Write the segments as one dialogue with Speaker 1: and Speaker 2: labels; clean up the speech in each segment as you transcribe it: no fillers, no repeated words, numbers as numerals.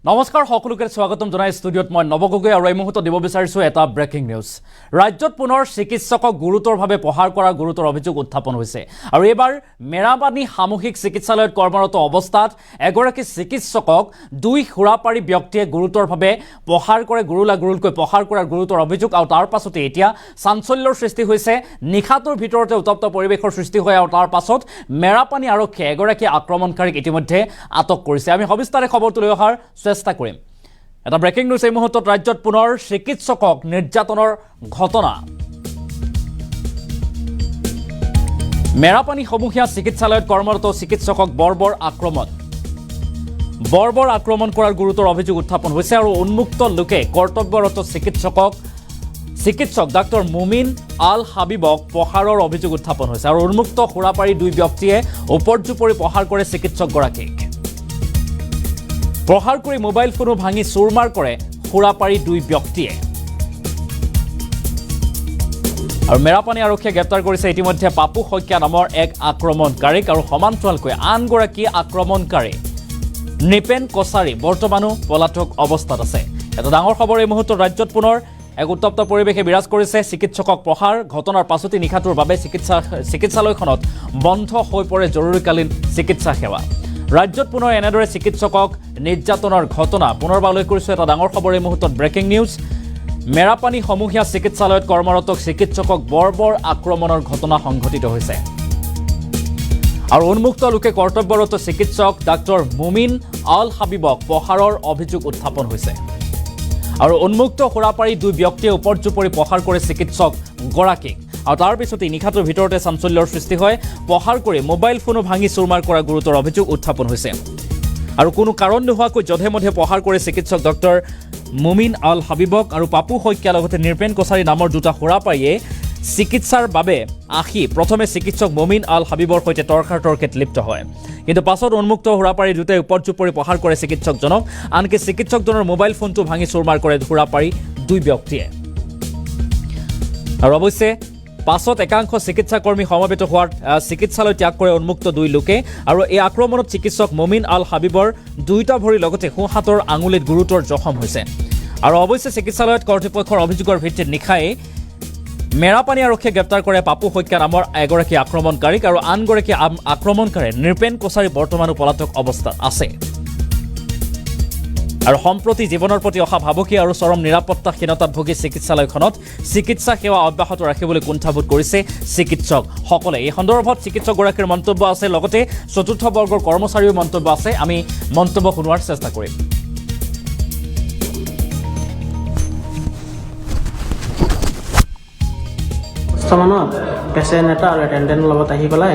Speaker 1: নমস্কাৰ সকলোকে স্বাগতম জনাই ষ্টুডিঅ'ত মই নৱ গগৈ আৰু এই মুহূৰ্তত দিব বিচাৰিছোঁ এটা ব্ৰেকিং নিউজ। ৰাজ্যত পুনৰ চিকিৎসকক গুৰুতৰভাৱে প্ৰহাৰ কৰা গুৰুতৰ অভিযোগ উত্থাপন হৈছে আৰু এইবাৰ মেৰাপানী সামূহিক চিকিৎসালয়ত কৰ্মৰত অৱস্থাত এগৰাকী চিকিৎসকক দুই সুৰাপাৰী ব্যক্তিয়ে গুৰুতৰভাৱে প্ৰহাৰ কৰে, গুৰুলকৈ প্ৰহাৰ কৰাৰ গুৰুতৰ অভিযোগ আৰু তাৰ পাছতে এতিয়া চাঞ্চল্যৰ সৃষ্টি হৈছে। নিশাটোৰ ভিতৰতে উত্তপ্ত পৰিৱেশৰ সৃষ্টি হয় আৰু তাৰ পাছত মেৰাপানী আৰক্ষীয়ে এগৰাকী আক্ৰমণকাৰীক ইতিমধ্যে আটক কৰিছে। আমি সবিস্তাৰে খবৰটো লৈ অহাৰ চেষ্টা কৰিম। এটা ব্ৰেকিং নিউজ এই মুহূৰ্তত ৰাজ্যত পুনৰ চিকিৎসকক নিৰ্যাতনৰ ঘটনা। মেৰাপানী সমূহীয়া চিকিৎসালয়ত কৰ্মৰত চিকিৎসকক বৰ্বৰ আক্ৰমণ কৰাৰ গুৰুতৰ অভিযোগ উত্থাপন হৈছে আৰু উন্মুক্ত লোকে কৰ্তব্যৰত চিকিৎসক ডাক্তৰ মুমিন আল হাবিবক প্ৰহাৰৰ অভিযোগ উত্থাপন হৈছে আৰু উন্মুক্ত সুৰাপাৰী দুই ব্যক্তিয়ে উপৰ্যুপৰি প্ৰহাৰ কৰে চিকিৎসকগৰাকীক। প্ৰহাৰ কৰি মোবাইল ফোনো ভাঙি চুৰমাৰ কৰে সুৰাপাৰী দুই ব্যক্তিয়ে। আৰু মেৰাপানী আৰক্ষীয়ে গ্ৰেপ্তাৰ কৰিছে ইতিমধ্যে পাপু শইকীয়া নামৰ এক আক্ৰমণকাৰীক আৰু সমান্তৰালকৈ আনগৰাকী আক্ৰমণকাৰী নৃপেন কছাৰী বৰ্তমানো পলাতক অৱস্থাত আছে। এটা ডাঙৰ খবৰ এই মুহূৰ্তত ৰাজ্যত পুনৰ এক উত্তপ্ত পৰিৱেশে বিৰাজ কৰিছে। চিকিৎসকক প্ৰহাৰ ঘটনাৰ পাছতে নিশাটোৰ বাবে চিকিৎসালয়খনত বন্ধ হৈ পৰে জৰুৰীকালীন চিকিৎসা সেৱা। ৰাজ্যত পুনৰ এনেদৰে চিকিৎসকক নিৰ্যাতনৰ ঘটনা পুনৰবাৰলৈ কৰিছোঁ। এটা ডাঙৰ খবৰ এই মুহূৰ্তত ব্ৰেকিং নিউজ। মেৰাপানী সমূহীয়া চিকিৎসালয়ত কৰ্মৰত চিকিৎসকক বৰ্বৰ আক্ৰমণৰ ঘটনা সংঘটিত হৈছে আৰু উন্মুক্ত লোকে কৰ্তব্যৰত চিকিৎসক ডাক্তৰ মুমিন আল হাবিবক প্ৰহাৰৰ অভিযোগ উত্থাপন হৈছে আৰু উন্মুক্ত সুৰাপাৰী দুই ব্যক্তিয়ে উপৰ্যুপৰি প্ৰহাৰ কৰে চিকিৎসকগৰাকীক আৰু তাৰ পিছতে নিশাটোৰ ভিতৰতে চাঞ্চল্যৰ সৃষ্টি হয়। প্ৰহাৰ কৰি মোবাইল ফোনো ভাঙি চুৰমাৰ কৰা গুৰুতৰ অভিযোগ উত্থাপন হৈছে আৰু কোনো কাৰণ নোহোৱাকৈ যধে মধে প্ৰহাৰ কৰে চিকিৎসক ডক্টৰ মুমিন আল হাবিবক আৰু পাপু শইকীয়াৰ লগতে নৃপেন কছাৰী নামৰ দুটা সুৰাপাৰীয়ে চিকিৎসাৰ বাবে আহি প্ৰথমে চিকিৎসক মুমিন আল হাবিবৰ সৈতে তৰ্কাতৰ্কিত লিপ্ত হয়, কিন্তু পাছত উন্মুক্ত সুৰাপাৰী দুটাই উপৰ্যুপৰি প্ৰহাৰ কৰে চিকিৎসকজনক। আনকি চিকিৎসকজনৰ মোবাইল ফোনটো ভাঙি চুৰমাৰ কৰে সুৰাপাৰী দুই ব্যক্তিয়ে আৰু অৱশ্যে পাছত একাংশ চিকিৎসাকৰ্মী সমবেত হোৱাৰ চিকিৎসালয় ত্যাগ কৰে উন্মুক্ত দুই লোকে আৰু এই আক্ৰমণত চিকিৎসক মুমিন আল হাবিবৰ দুয়োটা ভৰি লগতে সোঁ হাতৰ আঙুলিত গুৰুতৰ জখম হৈছে আৰু অৱশ্যে চিকিৎসালয়ত কৰ্তৃপক্ষৰ অভিযোগৰ ভিত্তিত নিশাই মেৰাপানী আৰক্ষীয়ে গ্ৰেপ্তাৰ কৰে পাপু শইকীয়া নামৰ এগৰাকী আক্ৰমণকাৰীক আৰু আনগৰাকী আক্ৰমণকাৰী নৃপেন কছাৰী বৰ্তমানো পলাতক অৱস্থাত আছে আৰু সম্প্ৰতি জীৱনৰ প্ৰতি অহা ভাবুকি আৰু চৰম নিৰাপত্তাহীনতাত ভুগি চিকিৎসালয়খনত চিকিৎসা সেৱা অব্যাহত ৰাখিবলৈ কুণ্ঠাবোধ কৰিছে চিকিৎসকসকলে। এই সন্দৰ্ভত চিকিৎসকগৰাকীৰ মন্তব্য আছে, লগতে চতুৰ্থ বৰ্গৰ কৰ্মচাৰীৰ মন্তব্য আছে। আমি মন্তব্য শুনোৱাৰ চেষ্টা কৰিম।
Speaker 2: পেচেণ্ট এটা আৰু এটেণ্ডেণ্টৰ লগত আহি পেলাই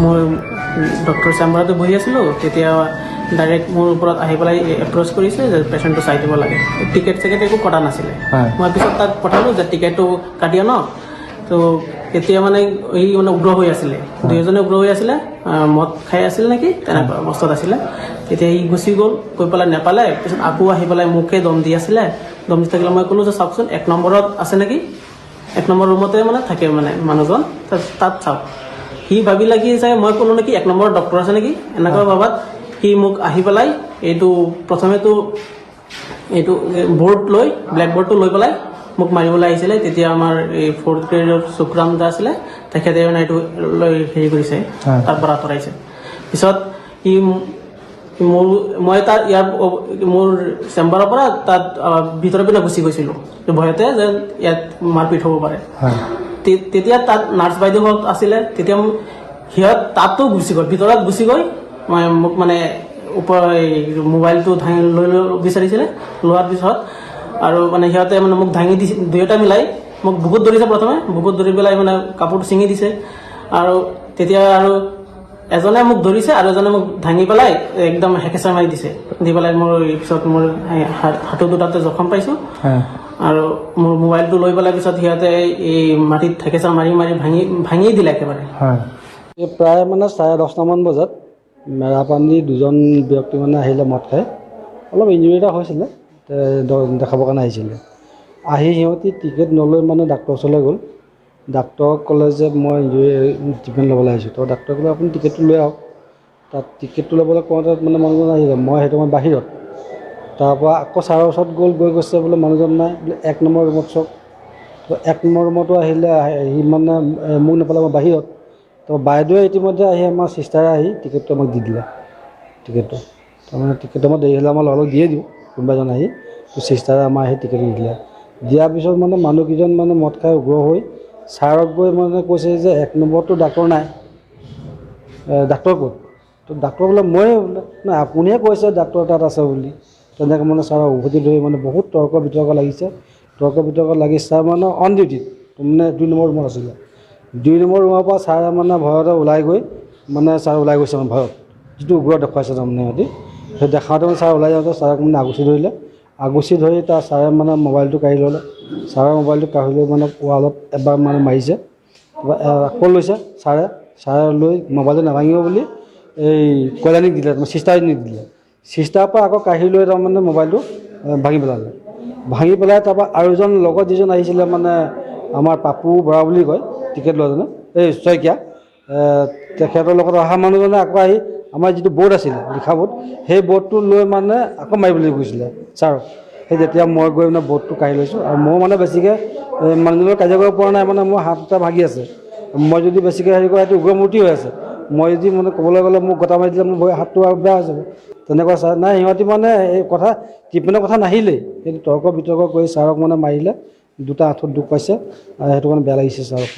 Speaker 2: মই ডক্টৰ চেম্বাৰতে বহি আছিলোঁ, তেতিয়া ডাইৰেক্ট মোৰ ওপৰত আহি পেলাই এপ্ৰ'চ কৰিছে যে পেচেণ্টটো চাই দিব লাগে। টিকেট একো কটা নাছিলে। মই পিছত তাক পঠালোঁ যে টিকেটটো কাটি আনক। তো তেতিয়া মানে সি উগ্ৰ হৈ আছিলে, দুয়োজনে উগ্ৰ হৈ আছিলে, মদ খাই আছিল নেকি তেনেকুৱা অৱস্থাত আছিলে। তেতিয়া সি গুচি গ'ল, গৈ পেলাই নেপালে। পিছত আকৌ আহি পেলাই মোকে দম দি আছিলে। দম দি থাকিলে মই ক'লোঁ যে চাওকচোন 1 নম্বৰত আছে নেকি, 1 নম্বৰ ৰুমতে মানে থাকে মানে মানুহজন, তাত চাওক। সি ভাবিলে কি যে মই ক'লোঁ নেকি 1 নম্বৰত ডক্টৰ আছে নেকি, এনেকুৱা ভাবাত সি মোক আহি পেলাই প্ৰথমেতো বৰ্ড লৈ ব্লেক বৰ্ডটো লৈ পেলাই মোক মাৰিবলৈ আহিছিলে। তেতিয়া আমাৰ এই 4th গ্ৰেডৰ সুখৰাম দা আছিলে, তেখেতে মানে এইটো লৈ হেৰি কৰিছে, তাৰ পৰা আঁতৰাইছে। পিছত সি মই তাৰ মোৰ চেম্বাৰৰ পৰা তাত ভিতৰৰ পিনে গুচি গৈছিলোঁ ভয়তে যে ইয়াত মাৰপিট হ'ব পাৰে। তেতিয়া তাত নাৰ্ছ বাইদেউহঁত আছিলে, তেতিয়া সিহঁত তাতো গুচি গ'ল, ভিতৰত গুচি গৈ মোক মানে মোবাইলটো ভাঙি লৈ বিচাৰিছিলে। লোৱাৰ পিছত আৰু মানে সিহঁতে মানে মোক ভাঙি দিছে, দুয়োটা মিলাই মোক বুকুত ধৰিছে। প্ৰথমে বুকুত ধৰি পেলাই মানে কাপোৰটো ছিঙি দিছে আৰু তেতিয়া আৰু এজনে মোক ধৰিছে আৰু এজনে মোক ভাঙি পেলাই একদম হেকেচা মাৰি দিছে। দি পেলাই মোৰ পিছত মোৰ হাঁটু দুটাতে জখম পাইছোঁ আৰু মোৰ মোবাইলটো লৈ পেলাই পিছত সিহঁতে এই মাটিত হেকেচা মাৰি ভাঙি দিলে একেবাৰে।
Speaker 3: প্ৰায় মানে 10:30মান বজাত মেৰাপানী দুজন ব্যক্তি মানে আহিলে মদ খাই, অলপ ইঞ্জুৰি এটা হৈছিলে, দেখাবৰ কাৰণে আহিছিলে। আহি সিহঁতি টিকেট নলৈ মানে ডাক্তৰৰ ওচৰলৈ গ'ল। ডাক্তৰক ক'লে যে মই ইঞ্জুৰি ট্ৰিটমেণ্ট ল'বলৈ আহিছোঁ। তো ডাক্তৰে ক'লে আপুনি টিকেটটো লৈ আহক। তাত টিকেটটো ল'বলৈ কওঁতে মানে মানুহজন আহিলে, মই সেইটো বাহিৰত তাৰপৰা আকৌ ছাৰৰ ওচৰত গৈ কৈছে বোলে মানুহজন নাই, বোলে 1 নম্বৰ ৰুমত চাওক। তো 1 নম্বৰ ৰুমতো আহিলে, সি মানে মোক নাপালে, মই বাহিৰত। তো বাইদেৱে ইতিমধ্যে আহি আমাৰ চিষ্টাৰে আহি টিকেটটো আমাক দি দিলে, টিকেটটো। তাৰমানে টিকেটটো আমাৰ দেৰি হ'লে আমাৰ লগ দিয়ে দিওঁ, কোনোবা এজন আহি। তো চিষ্টাৰে আমাৰ আহি টিকেটটো দিলে। দিয়াৰ পিছত মানে মানুহকেইজন মানে মদ খাই উগ্ৰ হৈ ছাৰক গৈ মানে কৈছে যে 1 নম্বৰতো ডাক্তৰ নাই, ডাক্তৰ ক'ত? তো ডাক্তৰ বোলে মই বোলে নাই, আপুনিহে কৈছে ডাক্তৰ তাত আছে বুলি। তেনেকৈ মানে ছাৰক উভতি ধৰি মানে বহুত তৰ্ক বিতৰ্ক লাগিছে। তৰ্ক বিতৰ্ক লাগি ছাৰ মানে অন ডিউটিত মানে 2 নম্বৰ ৰুমত আছিলে। 2 নম্বৰ ৰুমৰ পৰা ছাৰে মানে ভয়তে ওলাই গৈ মানে ছাৰ ওলাই গৈছে মানে ভয়ত, যিটো উগ্ৰ দেখুৱাইছে তাৰমানে সিহঁতি। সেই দেখাওঁতে মানে ছাৰ ওলাই যাওঁতে ছাৰক মানে আগুচি ধৰিলে। আগুচি ধৰি তাৰ ছাৰে মানে মোবাইলটো কাঢ়ি ল'লে। ছাৰৰ মোবাইলটো কাঢ়ি লৈ মানে ৱালত এবাৰ মানে মাৰিছে, আকৌ লৈছে ছাৰে লৈ মোবাইলটো নাভাঙিব বুলি এই কল্যাণীক দিলে, চিষ্টাৰজনীক দিলে। চিষ্টাৰৰ পৰা আকৌ কাঢ়ি লৈ তাৰমানে মোবাইলটো ভাঙি পেলালে। ভাঙি পেলাই তাৰপৰা আৰু এজন লগত যিজন আহিছিলে মানে আমাৰ পাপু বৰা বুলি কয়, টিকেট লোৱাজনে, এই শইকীয়া, তেখেতৰ লগত অহা মানুহজনে আকৌ আহি আমাৰ যিটো বৰ্ড আছিলে, লিখা বৰ্ড, সেই বৰ্ডটো লৈ মানে আকৌ মাৰিবলৈ গৈছিলে ছাৰক। সেই যেতিয়া মই গৈ মানে বৰ্ডটো কাঢ়ি লৈছোঁ, আৰু মই মানে বেছিকৈ মানুহজনৰ কাজিয়া কৰিব পৰা নাই, মানে মোৰ হাত এটা ভাগি আছে। মই যদি বেছিকৈ হেৰি কৰা, সেইটো উগ্ৰমূৰ্তি হৈ আছে। মই যদি মানে ক'বলৈ গ'লে মোক গটা মাৰি দিলে মোৰ হাতটো আৰু বেয়া হৈ যাব। তেনেকুৱা ছাৰ নাই, সিহঁতি মানে এই কথা ট্ৰিটমেণ্টৰ কথা নাহিলেই, সেইটো তৰ্ক বিতৰ্ক কৰি ছাৰক মানে মাৰিলে। 2টা আঁঠুত দুখ পাইছে, সেইটো কাৰণে বেয়া লাগিছে ছাৰক।